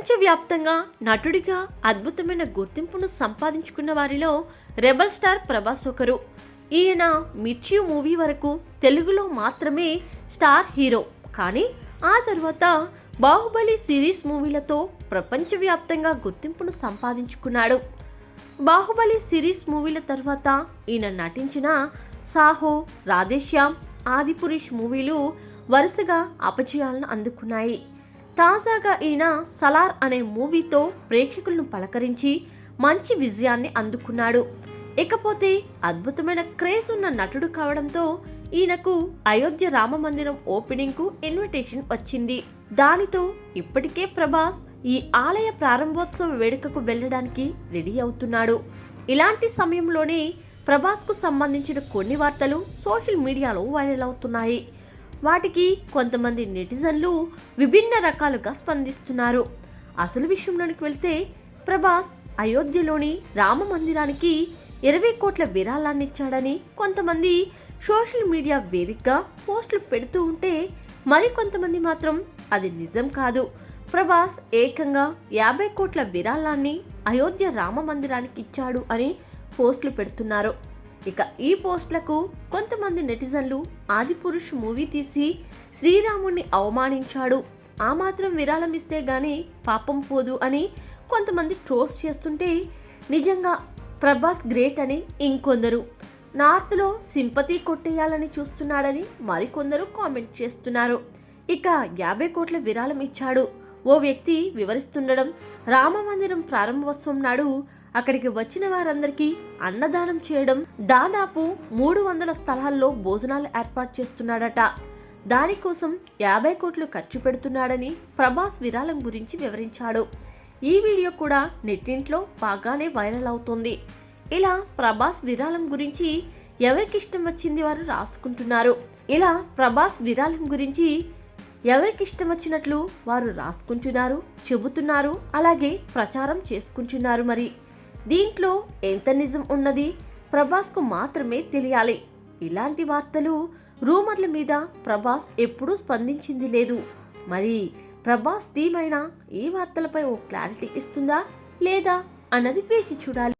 ప్రపంచవ్యాప్తంగా నటుడిగా అద్భుతమైన గుర్తింపును సంపాదించుకున్న వారిలో రెబల్ స్టార్ ప్రభాస్ ఒకరు. ఈయన మిర్చి మూవీ వరకు తెలుగులో మాత్రమే స్టార్ హీరో. కానీ ఆ తర్వాత బాహుబలి సిరీస్ మూవీలతో ప్రపంచవ్యాప్తంగా గుర్తింపును సంపాదించుకున్నాడు. బాహుబలి సిరీస్ మూవీల తర్వాత ఈయన నటించిన సాహో, రాధేశ్యామ్, ఆదిపురుష్ మూవీలు వరుసగా అపజయాలను అందుకున్నాయి. తాజాగా ఈయన సలార్ అనే మూవీతో ప్రేక్షకులను పలకరించి మంచి విజయాన్ని అందుకున్నాడు. ఇకపోతే అద్భుతమైన క్రేజ్ ఉన్న నటుడు కావడంతో ఈయనకు అయోధ్య రామ మందిరం ఓపెనింగ్ కు ఇన్విటేషన్ వచ్చింది. దానితో ఇప్పటికే ప్రభాస్ ఈ ఆలయ ప్రారంభోత్సవ వేడుకకు వెళ్లడానికి రెడీ అవుతున్నాడు. ఇలాంటి సమయంలోనే ప్రభాస్ కు సంబంధించిన కొన్ని వార్తలు సోషల్ మీడియాలో వైరల్ అవుతున్నాయి. వాటికి కొంతమంది నెటిజన్లు విభిన్న రకాలుగా స్పందిస్తున్నారు. అసలు విషయంలోనికి వెళ్తే ప్రభాస్ అయోధ్యలోని రామ మందిరానికి 20 కోట్ల విరాళాన్నిచ్చాడని కొంతమంది సోషల్ మీడియా వేదికగా పోస్టులు పెడుతూ ఉంటే, మరికొంతమంది మాత్రం అది నిజం కాదు, ప్రభాస్ ఏకంగా 50 కోట్ల విరాళాన్ని అయోధ్య రామ మందిరానికి ఇచ్చాడు అని పోస్టులు పెడుతున్నారు. ఇక ఈ పోస్టులకు కొంతమంది నెటిజన్లు ఆదిపురుష్ మూవీ తీసి శ్రీరాముణ్ణి అవమానించాడు, ఆ మాత్రం విరాళం ఇస్తే గానీ పాపం పోదు అని కొంతమంది ట్రోల్స్ చేస్తుంటే, నిజంగా ప్రభాస్ గ్రేట్ అని ఇంకొందరు, నార్త్లో సింపతి కొట్టేయాలని చూస్తున్నాడని మరికొందరు కామెంట్ చేస్తున్నారు. ఇక 50 కోట్ల విరాళం ఇచ్చాడు ఓ వ్యక్తి వివరిస్తుండడం, రామ మందిరం ప్రారంభోత్సవం నాడు అక్కడికి వచ్చిన వారందరికీ అన్నదానం చేయడం, దాదాపు 300 స్థలాల్లో భోజనాలు ఏర్పాటు చేస్తున్నాడట. దానికోసం 50 కోట్లు ఖర్చు పెడుతున్నాడని ప్రభాస్ విరాళం గురించి వివరించాడు. ఈ వీడియో కూడా నెట్టింట్లో బాగానే వైరల్ అవుతోంది. ఇలా ప్రభాస్ విరాళం గురించి ఎవరికి ఇష్టం వచ్చింది వారు రాసుకుంటున్నారు. ఇలా ప్రభాస్ విరాళం గురించి ఎవరికి ఇష్టం వచ్చినట్లు వారు రాసుకుంటున్నారు, చెబుతున్నారు, అలాగే ప్రచారం చేసుకుంటున్నారు. మరి దీంట్లో ఎంత నిజం ఉన్నది ప్రభాస్కు మాత్రమే తెలియాలి. ఇలాంటి వార్తలు, రూమర్ల మీద ప్రభాస్ ఎప్పుడూ స్పందించింది లేదు. మరి ప్రభాస్ టీం అయినా ఈ వార్తలపై ఓ క్లారిటీ ఇస్తుందా లేదా అన్నది వేచి చూడాలి.